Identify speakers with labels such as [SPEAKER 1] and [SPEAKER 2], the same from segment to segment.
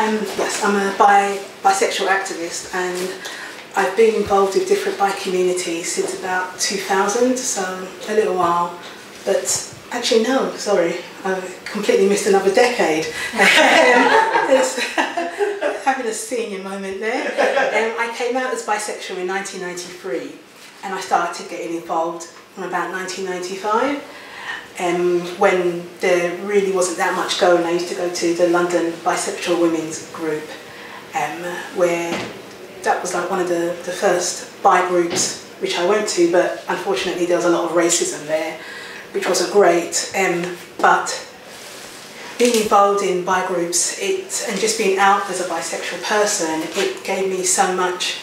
[SPEAKER 1] Yes, I'm a bisexual activist, and I've been involved with different bi communities since about 2000, so a little while. But actually, no, sorry, I've completely missed another decade. Having a senior moment there. I came out as bisexual in 1993, and I started getting involved in about 1995. When there really wasn't that much going. I used to go to the London Bisexual Women's Group, where that was like one of the first bi groups which I went to, but unfortunately there was a lot of racism there, which wasn't great. But being involved in bi groups, and just being out as a bisexual person, it gave me so much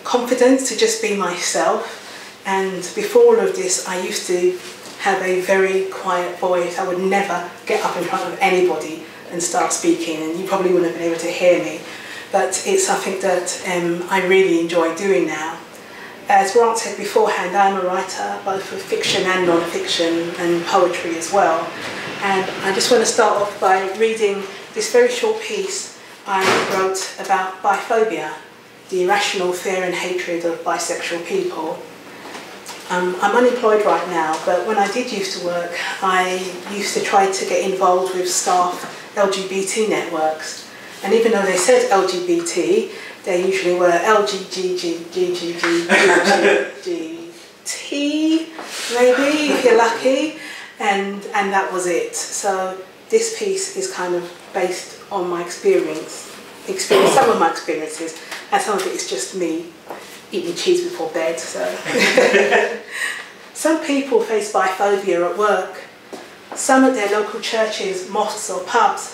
[SPEAKER 1] confidence to just be myself. And before all of this, I used to have a very quiet voice. I would never get up in front of anybody and start speaking, and you probably wouldn't have been able to hear me. But it's something that I really enjoy doing now. As Grant said beforehand, I'm a writer, both for fiction and non-fiction, and poetry as well. And I just want to start off by reading this very short piece I wrote about biphobia, the irrational fear and hatred of bisexual people. I'm unemployed right now, but when I did used to work, I used to try to get involved with staff LGBT networks. And even though they said LGBT, they usually were LGGGGGGT, maybe, if you're lucky, and that was it. So this piece is kind of based on my experience, some of my experiences, and some of it is just me eating cheese before bed. So some people face biphobia at work, some at their local churches, mosques or pubs.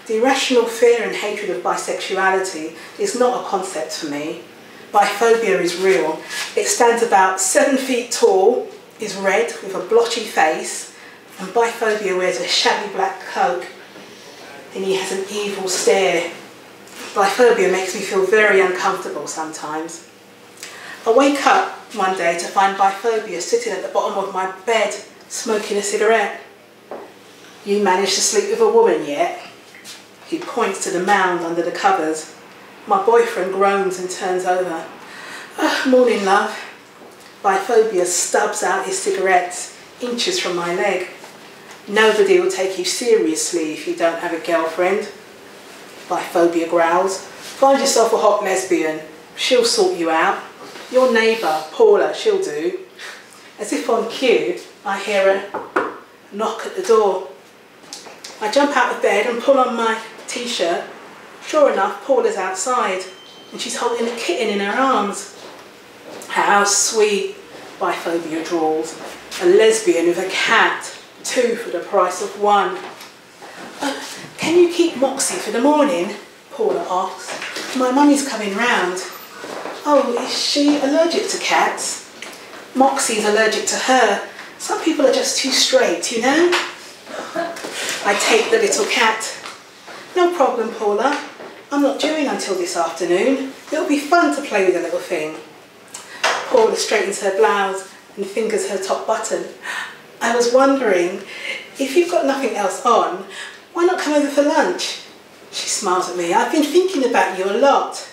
[SPEAKER 1] The irrational fear and hatred of bisexuality is not a concept for me. Biphobia is real. It stands about 7 feet tall, is red with a blotchy face, and biphobia wears a shabby black coat, and he has an evil stare. Biphobia makes me feel very uncomfortable sometimes. I wake up one day to find biphobia sitting at the bottom of my bed, smoking a cigarette. You managed to sleep with a woman yet? He points to the mound under the covers. My boyfriend groans and turns over. Morning, love. Biphobia stubs out his cigarettes, inches from my leg. Nobody will take you seriously if you don't have a girlfriend. Biphobia growls. Find yourself a hot lesbian. She'll sort you out. Your neighbour, Paula, she'll do. As if on cue, I hear a knock at the door. I jump out of bed and pull on my t-shirt. Sure enough, Paula's outside, and she's holding a kitten in her arms. How sweet, biphobia drawls. A lesbian with a cat, 2 for the price of 1. Can you keep Moxie for the morning? Paula asks. My mummy's coming round. Oh, is she allergic to cats? Moxie's allergic to her. Some people are just too straight, you know? I take the little cat. No problem, Paula. I'm not due in until this afternoon. It'll be fun to play with the little thing. Paula straightens her blouse and fingers her top button. I was wondering, if you've got nothing else on, why not come over for lunch? She smiles at me. I've been thinking about you a lot.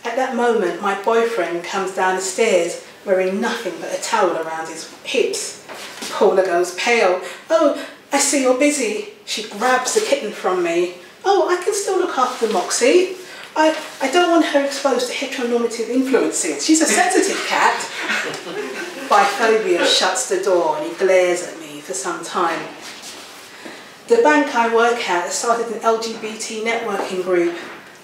[SPEAKER 1] At that moment, my boyfriend comes down the stairs wearing nothing but a towel around his hips. Paula goes pale. Oh, I see you're busy. She grabs the kitten from me. Oh, I can still look after Moxie. I don't want her exposed to heteronormative influences. She's a sensitive cat. Biphobia shuts the door and he glares at me for some time. The bank I work at has started an LGBT networking group.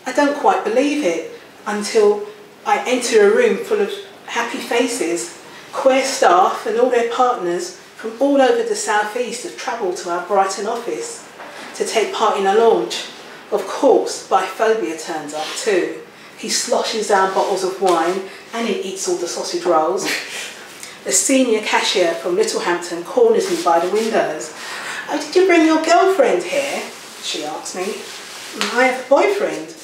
[SPEAKER 1] I don't quite believe it until I enter a room full of happy faces. Queer staff and all their partners from all over the southeast have travelled to our Brighton office to take part in a launch. Of course, biphobia turns up too. He sloshes down bottles of wine and he eats all the sausage rolls. A senior cashier from Littlehampton corners me by the windows. Oh, did you bring your girlfriend here? She asks me. I have a boyfriend,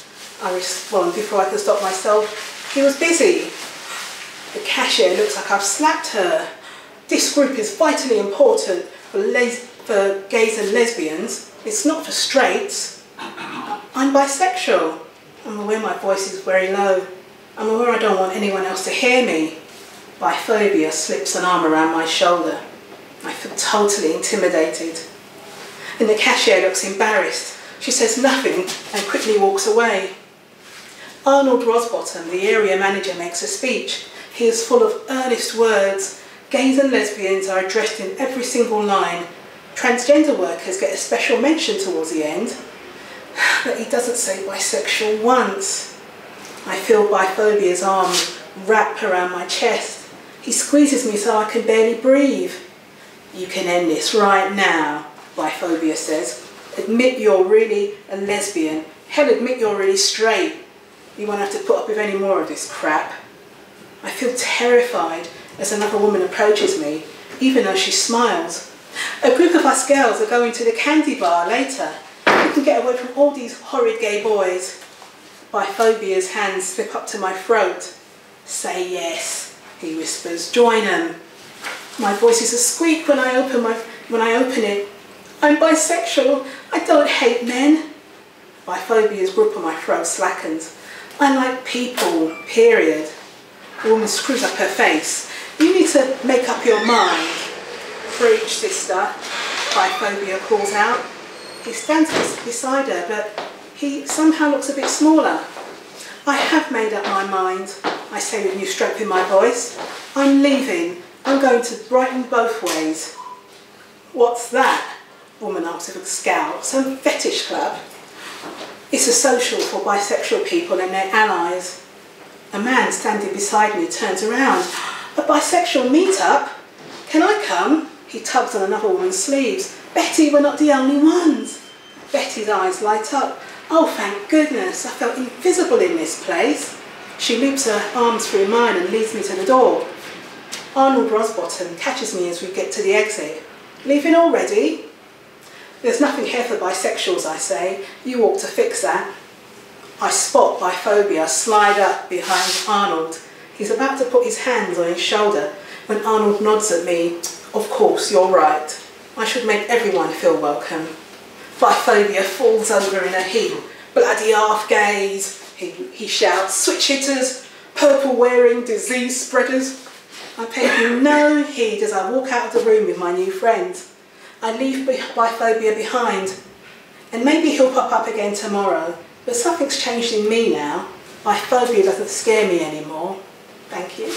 [SPEAKER 1] I respond before I can stop myself. He was busy. The cashier looks like I've slapped her. This group is vitally important for gays and lesbians. It's not for straights. I'm bisexual. I'm aware my voice is very low. I'm aware I don't want anyone else to hear me. Biphobia slips an arm around my shoulder. I feel totally intimidated. And the cashier looks embarrassed. She says nothing and quickly walks away. Arnold Rosbottom, the area manager, makes a speech. He is full of earnest words. Gays and lesbians are addressed in every single line. Transgender workers get a special mention towards the end. But he doesn't say bisexual once. I feel Biphobia's arm wrap around my chest. He squeezes me so I can barely breathe. You can end this right now, Biphobia says. Admit you're really a lesbian. Hell, admit you're really straight. You won't have to put up with any more of this crap. I feel terrified as another woman approaches me, even though she smiles. A group of us girls are going to the candy bar later. We can get away from all these horrid gay boys. Biphobia's hands slip up to my throat. Say yes, he whispers. Join them. My voice is a squeak when I open it. I'm bisexual. I don't hate men. Biphobia's grip on my throat slackens. I like people, period. The woman screws up her face. You need to make up your mind. Preach, sister, Biphobia calls out. He stands beside her, but he somehow looks a bit smaller. I have made up my mind, I say with new strength in my voice. I'm leaving. I'm going to Brighton both ways. What's that? Woman asks with a scowl. Some fetish club? It's a social for bisexual people and their allies. A man standing beside me turns around. A bisexual meet-up? Can I come? He tugs on another woman's sleeves. Betty, we're not the only ones. Betty's eyes light up. Oh, thank goodness, I felt invisible in this place. She loops her arms through mine and leads me to the door. Arnold Rosbottom catches me as we get to the exit. Leaving already? There's nothing here for bisexuals, I say. You ought to fix that. I spot Biphobia slide up behind Arnold. He's about to put his hands on his shoulder when Arnold nods at me. Of course, you're right. I should make everyone feel welcome. Biphobia falls over in a heap. Bloody half gays, he shouts. Switch hitters, purple wearing disease spreaders. I pay him no heed as I walk out of the room with my new friend. I leave Biphobia behind. And maybe he'll pop up again tomorrow. But something's changed in me now. Biphobia doesn't scare me anymore. Thank you.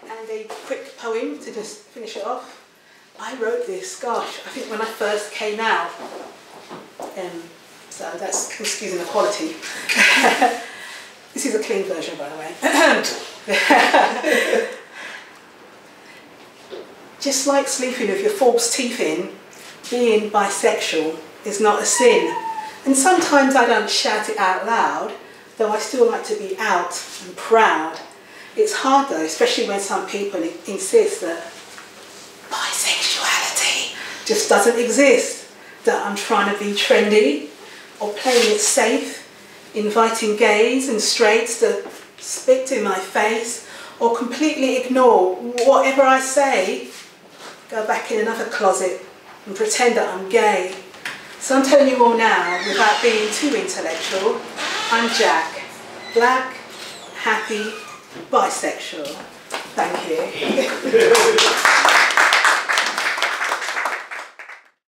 [SPEAKER 1] And a quick poem to just finish it off. I wrote this, gosh, I think when I first came out. So that's excusing the quality. This is a clean version, by the way. Just like sleeping with your false teeth in, being bisexual is not a sin. And sometimes I don't shout it out loud, though I still like to be out and proud. It's hard though, especially when some people insist that bisexuality just doesn't exist, that I'm trying to be trendy or playing it safe, inviting gays and straights to spit in my face or completely ignore whatever I say, go back in another closet and pretend that I'm gay. So I'm telling you all now, without being too intellectual, I'm Jack, black, happy, bisexual. Thank you.